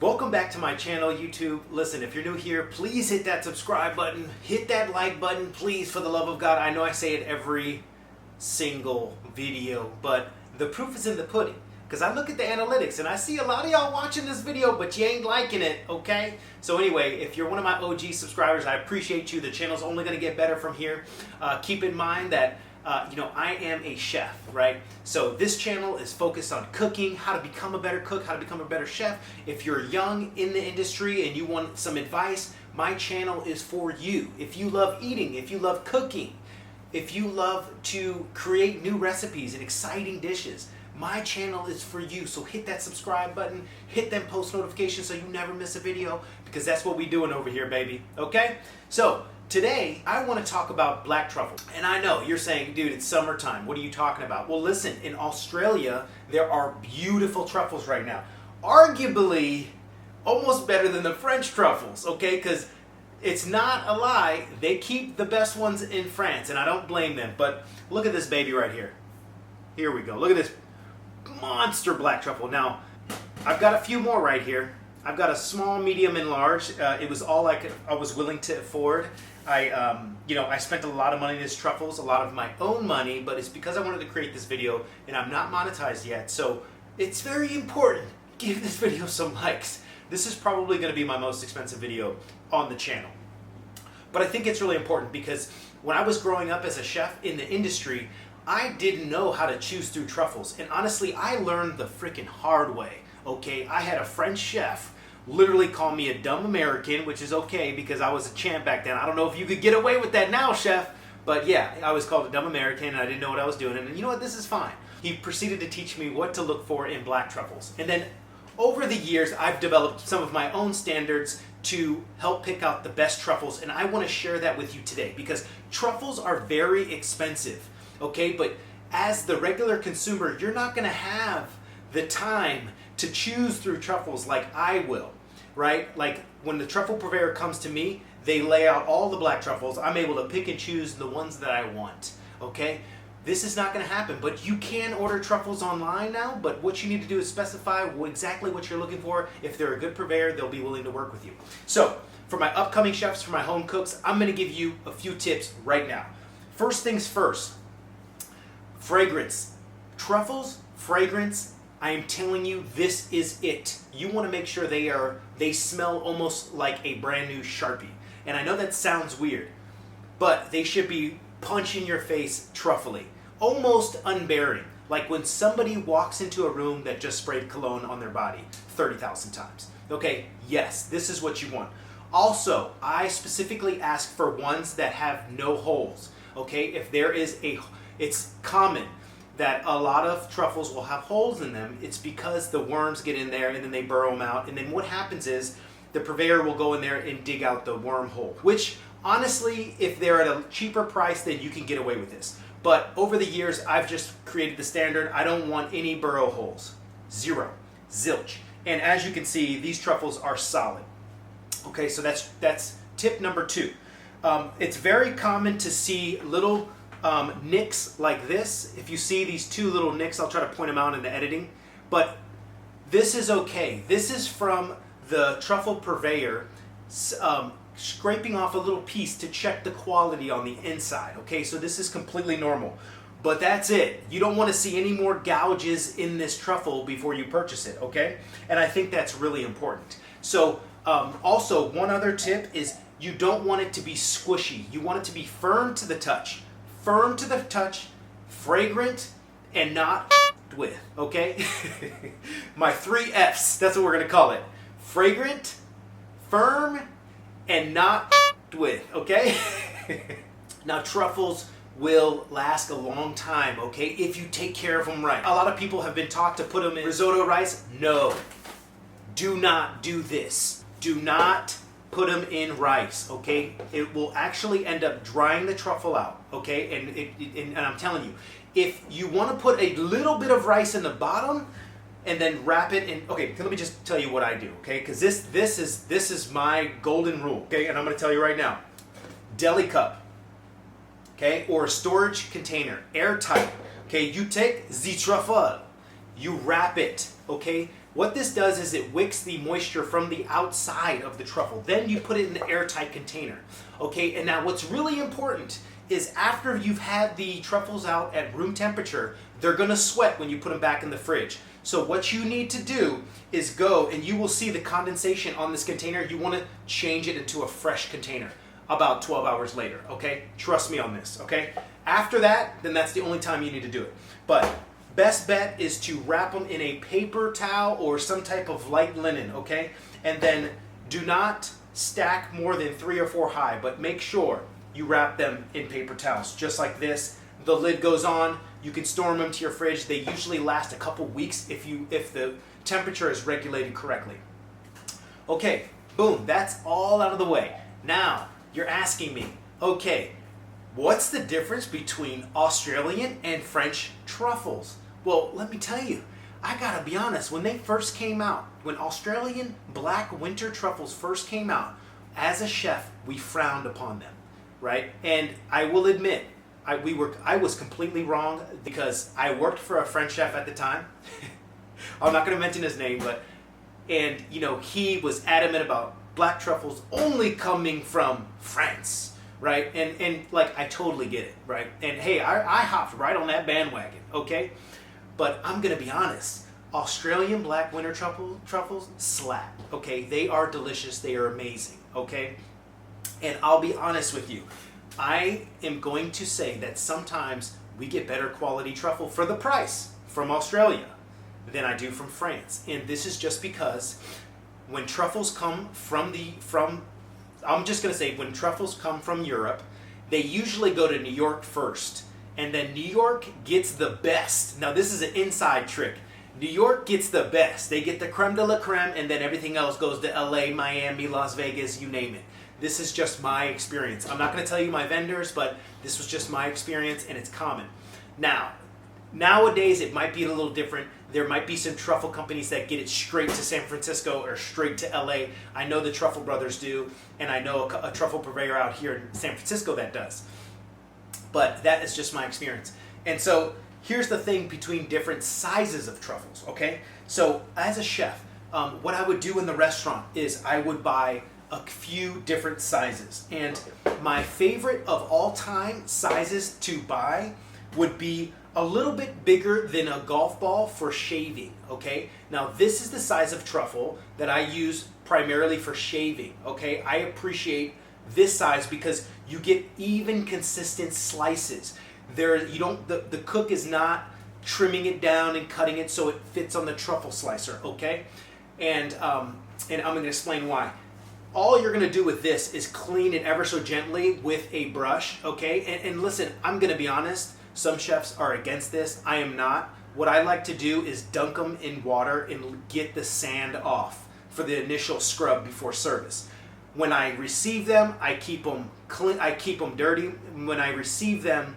Welcome back to my channel, YouTube. Listen, if you're new here, please hit that subscribe button. Hit that like button, please, for the love of God. I know I say it every single video, but the proof is in the pudding. Because I look at the analytics and I see a lot of y'all watching this video, but you ain't liking it, okay? So anyway, if you're one of my OG subscribers, I appreciate you. The channel's only going to get better from here. Keep in mind that I am a chef, right? So this channel is focused on cooking, how to become a better cook, how to become a better chef. If you're young in the industry and you want some advice, my channel is for you. If you love eating, if you love cooking, if you love to create new recipes and exciting dishes, my channel is for you. So hit that subscribe button, hit them post notifications so you never miss a video, because that's what we doing over here, baby. Okay? So today, I want to talk about black truffle. And I know, you're saying, dude, it's summertime. What are you talking about? Well, listen, in Australia, there are beautiful truffles right now. Arguably, almost better than the French truffles, okay? Because it's not a lie. They keep the best ones in France, and I don't blame them. But look at this baby right here. Here we go. Look at this monster black truffle. Now, I've got a few more right here. I've got a small, medium, and large. It was all I was willing to afford. I spent a lot of money on these truffles, a lot of my own money, but it's because I wanted to create this video, and I'm not monetized yet, so it's very important. Give this video some likes. This is probably going to be my most expensive video on the channel. But I think it's really important because when I was growing up as a chef in the industry, I didn't know how to choose through truffles, and honestly, I learned the freaking hard way. Okay, I had a French chef literally call me a dumb American, which is okay because I was a champ back then. I don't know if you could get away with that now, chef, but yeah, I was called a dumb American and I didn't know what I was doing, and you know what, this is fine. He proceeded to teach me what to look for in black truffles. And then over the years, I've developed some of my own standards to help pick out the best truffles, and I want to share that with you today because truffles are very expensive, okay? But as the regular consumer, you're not going to have the time to choose through truffles like I will, right? Like when the truffle purveyor comes to me, they lay out all the black truffles. I'm able to pick and choose the ones that I want, okay? This is not going to happen, but you can order truffles online now, but what you need to do is specify exactly what you're looking for. If they're a good purveyor, they'll be willing to work with you. So for my upcoming chefs, for my home cooks, I'm going to give you a few tips right now. First things first, fragrance. Truffles, fragrance, I am telling you, this is it. You want to make sure they smell almost like a brand new Sharpie. And I know that sounds weird, but they should be punch in your face truffly, almost unbearing. Like when somebody walks into a room that just sprayed cologne on their body 30,000 times. Okay, yes, this is what you want. Also, I specifically ask for ones that have no holes. Okay, if there is it's common that a lot of truffles will have holes in them. It's because the worms get in there and then they burrow them out. And then what happens is the purveyor will go in there and dig out the wormhole, which honestly, if they're at a cheaper price, then you can get away with this. But over the years, I've just created the standard. I don't want any burrow holes. Zero. Zilch. And as you can see, these truffles are solid. Okay, so that's tip number 2. It's very common to see little nicks like this. If you see these 2 little nicks, I'll try to point them out in the editing, but this is okay. This is from the truffle purveyor scraping off a little piece to check the quality on the inside. Okay, so this is completely normal, but that's it. You don't want to see any more gouges in this truffle before you purchase it, okay? And I think that's really important. So also, one other tip is you don't want it to be squishy. You want it to be firm to the touch. Firm to the touch, fragrant, and not with, okay? My 3 F's, that's what we're gonna call it. Fragrant, firm, and not with, okay? Now truffles will last a long time, okay, if you take care of them right. A lot of people have been taught to put them in risotto rice. No, do not do this. Do not put them in rice, okay? It will actually end up drying the truffle out, okay? And I'm telling you, if you want to put a little bit of rice in the bottom and then wrap it in, okay, let me just tell you what I do, okay? Because this is my golden rule, okay? And I'm going to tell you right now, deli cup, okay, or a storage container, airtight, okay? You take the truffle, you wrap it, okay? What this does is it wicks the moisture from the outside of the truffle. Then you put it in an airtight container. Okay, and now what's really important is after you've had the truffles out at room temperature, they're gonna sweat when you put them back in the fridge. So what you need to do is go, and you will see the condensation on this container. You wanna change it into a fresh container about 12 hours later, okay? Trust me on this, okay? After that, then that's the only time you need to do it. But best bet is to wrap them in a paper towel or some type of light linen, okay? And then do not stack more than 3 or 4 high, but make sure you wrap them in paper towels, just like this. The lid goes on. You can store them to your fridge. They usually last a couple weeks if the temperature is regulated correctly. Okay, boom, that's all out of the way. Now, you're asking me, okay, what's the difference between Australian and French truffles? Well, let me tell you, I gotta be honest, when they first came out, when Australian black winter truffles first came out, as a chef, we frowned upon them, right? And I will admit, I was completely wrong because I worked for a French chef at the time. I'm not gonna mention his name, and you know, he was adamant about black truffles only coming from France, right? And like, I totally get it, right? And hey, I hopped right on that bandwagon, okay? But I'm gonna be honest, Australian black winter truffles slap, okay? They are delicious, they are amazing, okay? And I'll be honest with you, I am going to say that sometimes we get better quality truffle for the price from Australia than I do from France. And this is just because when truffles come I'm just gonna say when truffles come from Europe, they usually go to New York first. And then New York gets the best. Now this is an inside trick. New York gets the best. They get the creme de la creme, and then everything else goes to LA, Miami, Las Vegas, you name it. This is just my experience. I'm not gonna tell you my vendors, but this was just my experience, and it's common. Now, nowadays it might be a little different. There might be some truffle companies that get it straight to San Francisco or straight to LA. I know the Truffle Brothers do, and I know a truffle purveyor out here in San Francisco that does. But that is just my experience. And so here's the thing between different sizes of truffles, okay? So as a chef, what I would do in the restaurant is I would buy a few different sizes. And my favorite of all time sizes to buy would be a little bit bigger than a golf ball for shaving, okay? Now this is the size of truffle that I use primarily for shaving, okay? I appreciate this size because you get even consistent slices. The cook is not trimming it down and cutting it so it fits on the truffle slicer, okay? And I'm gonna explain why. All you're gonna do with this is clean it ever so gently with a brush, okay? And listen, I'm gonna be honest, some chefs are against this. I am not. What I like to do is dunk them in water and get the sand off for the initial scrub before service. When I receive them, I keep them clean. I keep them dirty. When I receive them,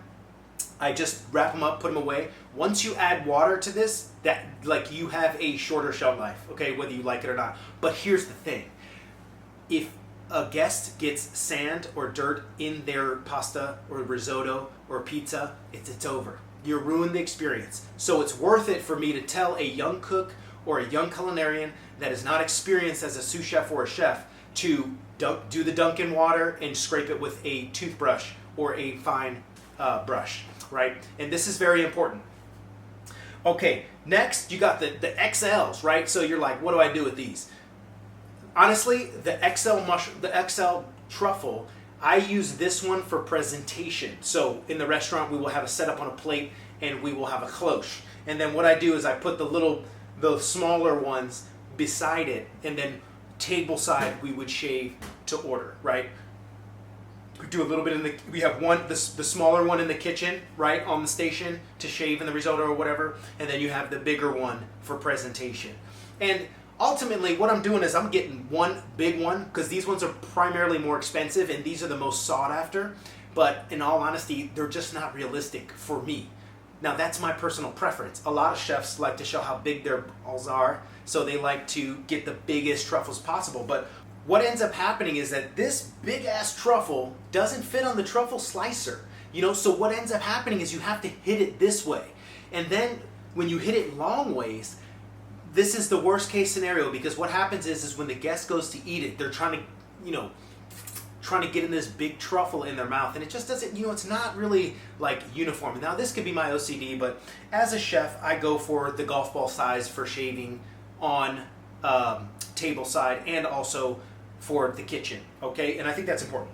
I just wrap them up, put them away. Once you add water to this, that like you have a shorter shelf life, okay, whether you like it or not. But here's the thing: if a guest gets sand or dirt in their pasta or risotto or pizza, it's over. You ruined the experience. So it's worth it for me to tell a young cook or a young culinarian that is not experienced as a sous chef or a chef to do the dunk in water and scrape it with a toothbrush or a fine brush, right? And this is very important. Okay, next you got the XLs, right? So you're like, what do I do with these? Honestly, the XL truffle, I use this one for presentation. So in the restaurant, we will have a setup on a plate and we will have a cloche. And then what I do is I put the smaller ones beside it, and then table side we would shave to order, right? We do a little bit we have the smaller one in the kitchen, right, on the station to shave in the risotto or whatever, and then you have the bigger one for presentation. And ultimately, what I'm doing is I'm getting one big one because these ones are primarily more expensive and these are the most sought after. But in all honesty, they're just not realistic for me. Now, that's my personal preference. A lot of chefs like to show how big their balls are, so they like to get the biggest truffles possible. But what ends up happening is that this big-ass truffle doesn't fit on the truffle slicer. You know, so what ends up happening is you have to hit it this way. And then when you hit it long ways, this is the worst case scenario, because what happens is when the guest goes to eat it, they're trying to, trying to get in this big truffle in their mouth, and it just doesn't, it's not really like uniform. Now this could be my OCD, but as a chef, I go for the golf ball size for shaving on table side and also for the kitchen, okay? And I think that's important.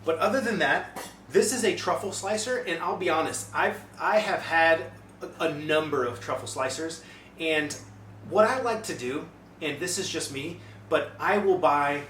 But other than that, this is a truffle slicer, and I'll be honest, I have had a number of truffle slicers, and what I like to do, and this is just me, but I will buy,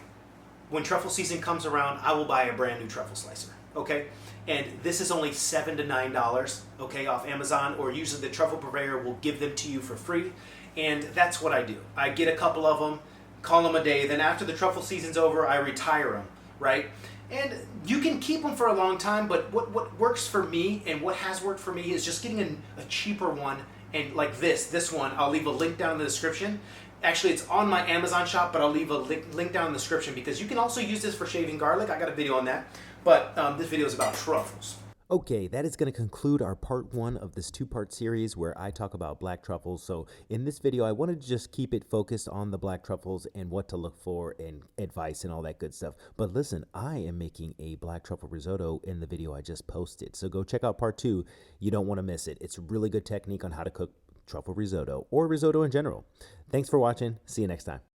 when truffle season comes around, I will buy a brand new truffle slicer, okay? And this is only $7 to $9, okay, off Amazon, or usually the truffle purveyor will give them to you for free, and that's what I do. I get a couple of them, call them a day, then after the truffle season's over, I retire them, right? And you can keep them for a long time, but what works for me and what has worked for me is just getting a cheaper one, and like this one, I'll leave a link down in the description. Actually, it's on my Amazon shop, but I'll leave a link down in the description, because you can also use this for shaving garlic. I got a video on that, but this video is about truffles. Okay, that is going to conclude our part 1 of this 2-part series where I talk about black truffles. So in this video, I wanted to just keep it focused on the black truffles and what to look for and advice and all that good stuff. But listen, I am making a black truffle risotto in the video I just posted. So go check out part 2. You don't want to miss it. It's a really good technique on how to cook truffle risotto or risotto in general. Thanks for watching. See you next time.